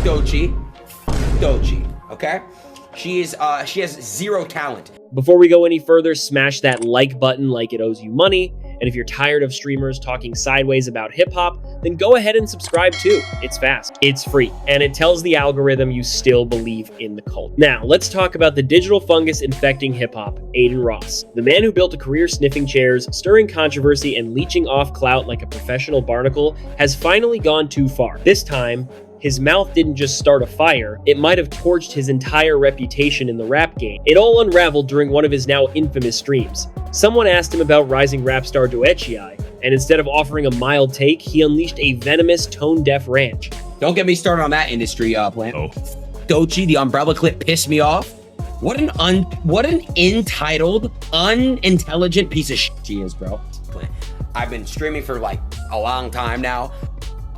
Doechii, okay? She has zero talent. Before we go any further, smash that like button like it owes you money. And if you're tired of streamers talking sideways about hip-hop, then go ahead and subscribe too. It's fast, it's free, and it tells the algorithm you still believe in the cult. Now, let's talk about the digital fungus infecting hip-hop, Adin Ross. The man who built a career sniffing chairs, stirring controversy, and leeching off clout like a professional barnacle has finally gone too far. This time, his mouth didn't just start a fire, it might have torched his entire reputation in the rap game. It all unraveled during one of his now infamous streams. Someone asked him about rising rap star Doechii, and instead of offering a mild take, he unleashed a venomous, tone-deaf rant. Don't get me started on that industry plant. Doechii, the umbrella clip pissed me off. What an entitled, unintelligent piece of shit she is, bro. I've been streaming for like a long time now.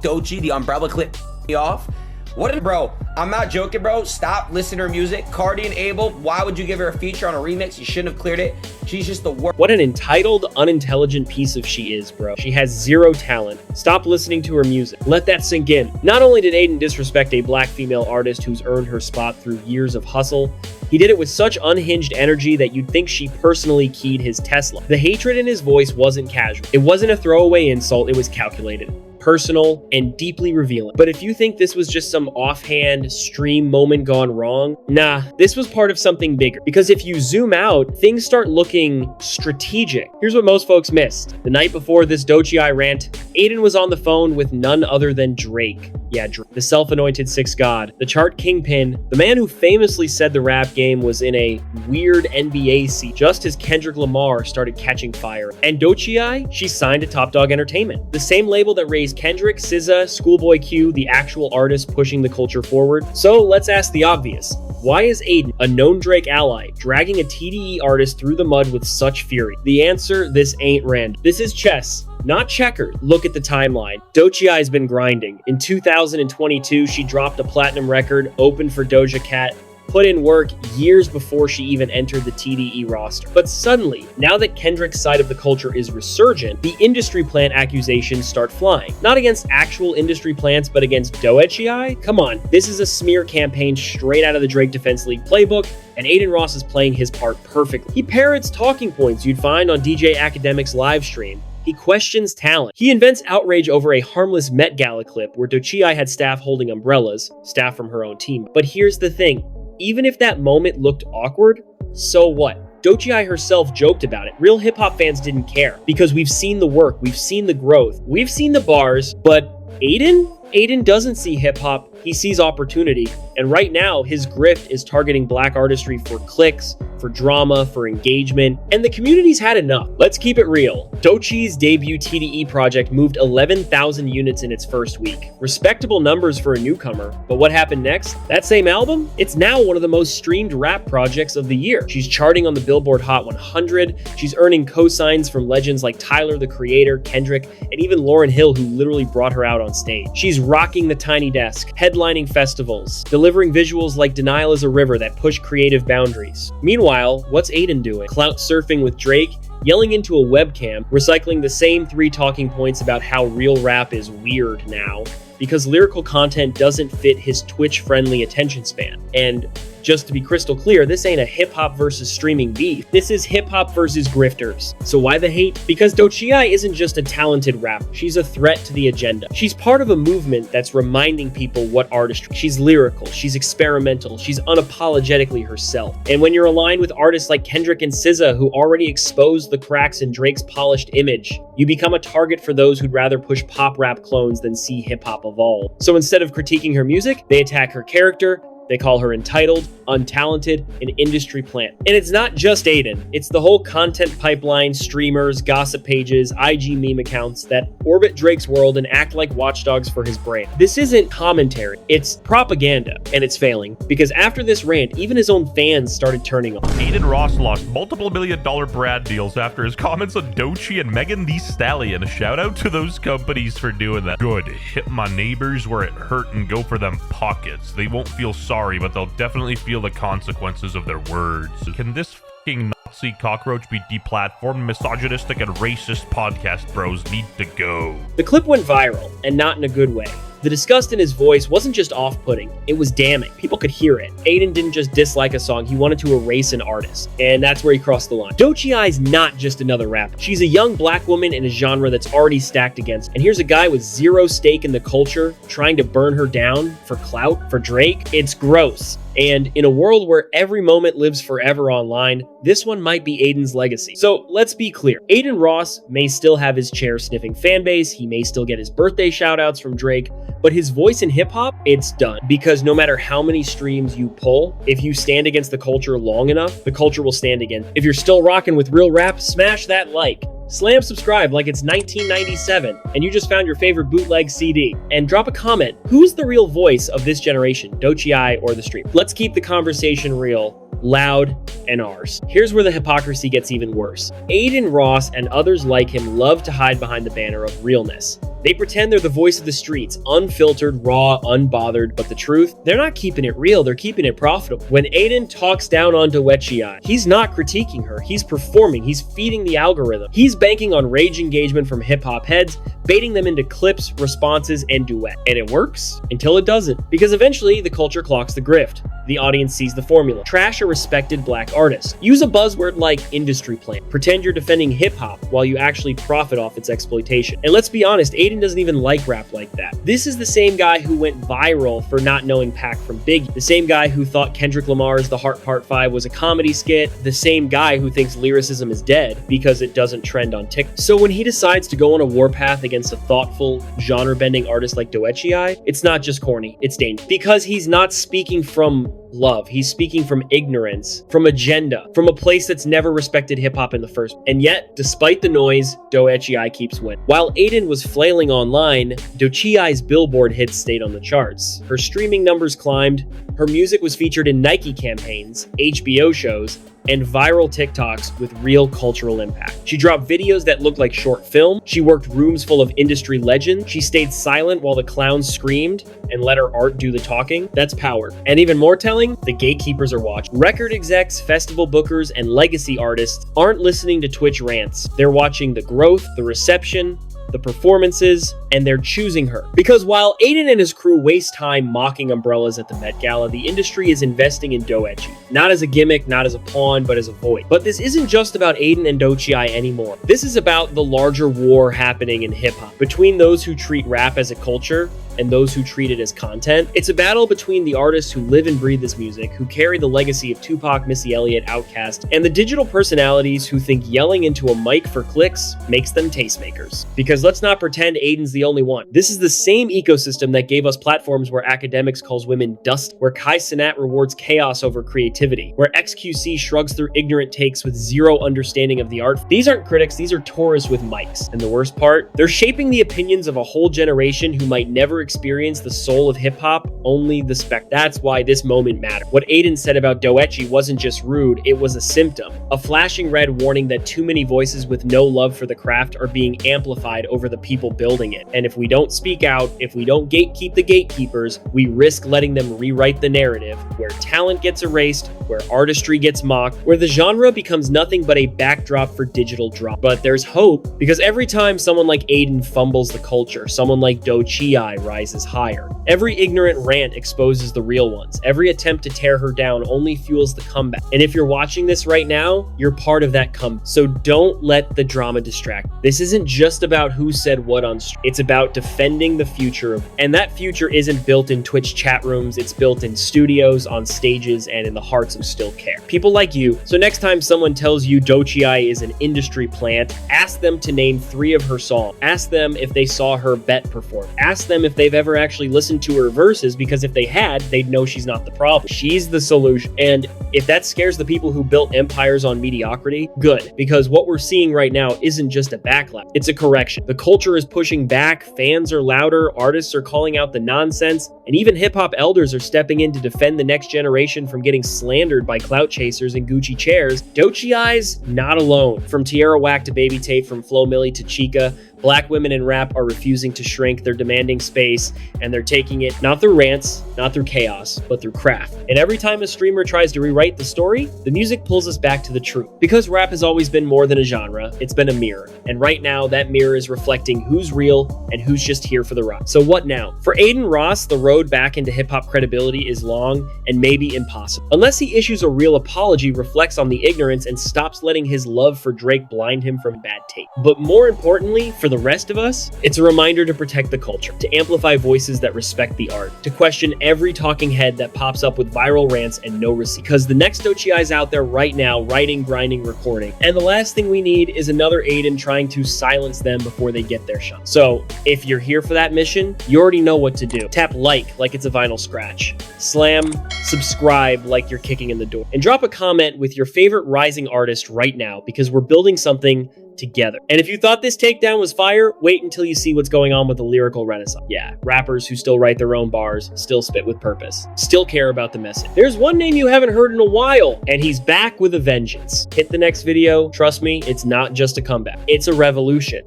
Doechii, the umbrella clip pissed me off. Bro, I'm not joking, bro. Stop listening to her music. Cardi and Abel, why would you give her a feature on a remix? You shouldn't have cleared it. She's just the worst. What an entitled, unintelligent piece of she is, bro. She has zero talent. Stop listening to her music. Let that sink in. Not only did Aiden disrespect a black female artist who's earned her spot through years of hustle, he did it with such unhinged energy that you'd think she personally keyed his Tesla. The hatred in his voice wasn't casual. It wasn't a throwaway insult, it was calculated, personal, and deeply revealing. But if you think this was just some offhand stream moment gone wrong, nah, this was part of something bigger. Because if you zoom out, things start looking strategic. Here's what most folks missed. The night before this Doechii rant, Aiden was on the phone with none other than Drake. Yeah, Drake, the self-anointed sixth god, the chart kingpin, the man who famously said the rap game was in a weird NBA seat just as Kendrick Lamar started catching fire. And Doechii, she signed to Top Dog Entertainment, the same label that raised Kendrick, SZA, Schoolboy Q, the actual artist pushing the culture forward. So let's ask the obvious. Why is Aiden, a known Drake ally, dragging a TDE artist through the mud with such fury? The answer, this ain't random. This is chess, not checkers. Look at the timeline. Doechii has been grinding. In 2022, she dropped a platinum record, opened for Doja Cat, put in work years before she even entered the TDE roster. But suddenly, now that Kendrick's side of the culture is resurgent, the industry plant accusations start flying. Not against actual industry plants, but against Doechii? Come on, this is a smear campaign straight out of the Drake Defense League playbook, and Aiden Ross is playing his part perfectly. He parrots talking points you'd find on DJ Academic's live stream. He questions talent. He invents outrage over a harmless Met Gala clip where Doechii had staff holding umbrellas, staff from her own team. But here's the thing. Even if that moment looked awkward, so what? Doechii herself joked about it. Real hip-hop fans didn't care because we've seen the work, we've seen the growth, we've seen the bars, but Aiden doesn't see hip-hop, he sees opportunity. And right now, his grift is targeting black artistry for clicks, for drama, for engagement, and the community's had enough. Let's keep it real. Doechii's debut TDE project moved 11,000 units in its first week. Respectable numbers for a newcomer, but what happened next? That same album? It's now one of the most streamed rap projects of the year. She's charting on the Billboard Hot 100, she's earning cosigns from legends like Tyler, the Creator, Kendrick, and even Lauryn Hill, who literally brought her out on stage. She's rocking the tiny desk, headlining festivals, delivering visuals like Denial is a River that push creative boundaries. Meanwhile, what's Aiden doing? Clout surfing with Drake, yelling into a webcam, recycling the same 3 talking points about how real rap is weird now, because lyrical content doesn't fit his Twitch-friendly attention span. And just to be crystal clear, this ain't a hip-hop versus streaming beef. This is hip-hop versus grifters. So why the hate? Because Doechii isn't just a talented rapper. She's a threat to the agenda. She's part of a movement that's reminding people what artistry. She's lyrical, she's experimental, she's unapologetically herself. And when you're aligned with artists like Kendrick and SZA, who already exposed the cracks in Drake's polished image, you become a target for those who'd rather push pop rap clones than see hip-hop evolve. So instead of critiquing her music, they attack her character. They call her entitled, untalented, an industry plant. And it's not just Aiden, it's the whole content pipeline, streamers, gossip pages, IG meme accounts that orbit Drake's world and act like watchdogs for his brand. This isn't commentary, it's propaganda, and it's failing. Because after this rant, even his own fans started turning on. Aiden Ross lost multiple $million brand deals after his comments on Doechii and Megan Thee Stallion. A shout out to those companies for doing that. Good, hit my neighbors where it hurt and go for them pockets. They won't feel sorry, but they'll definitely feel the consequences of their words. Can this fucking Nazi cockroach be deplatformed? Misogynistic and racist podcast bros need to go. The clip went viral, and not in a good way. The disgust in his voice wasn't just off-putting, it was damning. People could hear it. Aiden didn't just dislike a song, he wanted to erase an artist. And that's where he crossed the line. Doechii is not just another rapper. She's a young black woman in a genre that's already stacked against her. And here's a guy with zero stake in the culture trying to burn her down for clout, for Drake. It's gross. And in a world where every moment lives forever online, this one might be Aiden's legacy. So let's be clear. Adin Ross may still have his chair-sniffing fanbase, he may still get his birthday shoutouts from Drake, but his voice in hip-hop, it's done. Because no matter how many streams you pull, if you stand against the culture long enough, the culture will stand again. If you're still rocking with real rap, smash that like. Slam subscribe like it's 1997 and you just found your favorite bootleg CD. And drop a comment. Who's the real voice of this generation, Doechii or the stream? Let's keep the conversation real, loud, and ours. Here's where the hypocrisy gets even worse. Adin Ross and others like him love to hide behind the banner of realness. They pretend they're the voice of the streets, unfiltered, raw, unbothered, but the truth, they're not keeping it real, they're keeping it profitable. When Aiden talks down on Doechii, he's not critiquing her, he's performing, he's feeding the algorithm. He's banking on rage engagement from hip-hop heads, baiting them into clips, responses, and duet. And it works until it doesn't, because eventually the culture clocks the grift. The audience sees the formula. Trash a respected black artist. Use a buzzword like industry plant. Pretend you're defending hip-hop while you actually profit off its exploitation. And let's be honest, Aiden doesn't even like rap like that. This is the same guy who went viral for not knowing Pac from Biggie. The same guy who thought Kendrick Lamar's The Heart Part 5 was a comedy skit. The same guy who thinks lyricism is dead because it doesn't trend on TikTok. So when he decides to go on a warpath against a thoughtful, genre-bending artist like Doechii, it's not just corny, it's dangerous. Because he's not speaking from love. He's speaking from ignorance, from agenda, from a place that's never respected hip-hop in the first. And yet, despite the noise, Doechii keeps winning. While Aiden was flailing online, Doechii's Billboard hits stayed on the charts. Her streaming numbers climbed, her music was featured in Nike campaigns, HBO shows, and viral TikToks with real cultural impact. She dropped videos that looked like short film, she worked rooms full of industry legends, she stayed silent while the clowns screamed and let her art do the talking. That's power. And even more telling, the gatekeepers are watching. Record execs, festival bookers, and legacy artists aren't listening to Twitch rants. They're watching the growth, the reception, the performances, and they're choosing her. Because while Aiden and his crew waste time mocking umbrellas at the Met Gala, the industry is investing in Doechii. Not as a gimmick, not as a pawn, but as a voice. But this isn't just about Aiden and Doechii anymore. This is about the larger war happening in hip-hop, between those who treat rap as a culture and those who treat it as content. It's a battle between the artists who live and breathe this music, who carry the legacy of Tupac, Missy Elliott, Outkast, and the digital personalities who think yelling into a mic for clicks makes them tastemakers. Because let's not pretend Aiden's the only one. This is the same ecosystem that gave us platforms where academics calls women dust, where Kai Cenat rewards chaos over creativity, where XQC shrugs through ignorant takes with zero understanding of the art. These aren't critics, these are tourists with mics. And the worst part, they're shaping the opinions of a whole generation who might never experience the soul of hip-hop, only the spec. That's why this moment mattered. What Aiden said about Doechii wasn't just rude, it was a symptom. A flashing red warning that too many voices with no love for the craft are being amplified over the people building it. And if we don't speak out, if we don't gatekeep the gatekeepers, we risk letting them rewrite the narrative, where talent gets erased, where artistry gets mocked, where the genre becomes nothing but a backdrop for digital drama. But there's hope, because every time someone like Aiden fumbles the culture, someone like Doechii rises higher. Every ignorant rant exposes the real ones. Every attempt to tear her down only fuels the comeback. And if you're watching this right now, you're part of that comeback. So don't let the drama distract. This isn't just about who said what on stream. It's about defending the future of, and that future isn't built in Twitch chat rooms, it's built in studios, on stages, and in the hearts who still care. People like you. So next time someone tells you Doechii is an industry plant, ask them to name 3 of her songs. Ask them if they saw her Bet perform. Ask them if they've ever actually listened to her verses, because if they had, they'd know she's not the problem. She's the solution. And if that scares the people who built empires on mediocrity, good, because what we're seeing right now isn't just a backlash, it's a correction. The culture is pushing back, fans are louder, artists are calling out the nonsense, and even hip-hop elders are stepping in to defend the next generation from getting slandered by clout chasers and Gucci chairs. Doechii's not alone. From Tierra Whack to Baby Tate, from Flo Milli to Chica, Black women in rap are refusing to shrink, they're demanding space, and they're taking it not through rants, not through chaos, but through craft. And every time a streamer tries to rewrite the story, the music pulls us back to the truth. Because rap has always been more than a genre, it's been a mirror. And right now, that mirror is reflecting who's real and who's just here for the ride. So what now? For Aiden Ross, the road back into hip-hop credibility is long and maybe impossible. Unless he issues a real apology, reflects on the ignorance, and stops letting his love for Drake blind him from bad taste. But more importantly, for the rest of us, it's a reminder to protect the culture, to amplify voices that respect the art, to question every talking head that pops up with viral rants and no receipt. Because the next Doechii is out there right now, writing, grinding, recording. And the last thing we need is another Aiden trying to silence them before they get their shot. So if you're here for that mission, you already know what to do. Tap like it's a vinyl scratch. Slam subscribe like you're kicking in the door. And drop a comment with your favorite rising artist right now, because we're building something together. And if you thought this takedown was fire, wait until you see what's going on with the lyrical renaissance. Yeah, rappers who still write their own bars, still spit with purpose, still care about the message. There's one name you haven't heard in a while, and he's back with a vengeance. Hit the next video. Trust me, it's not just a comeback. It's a revolution.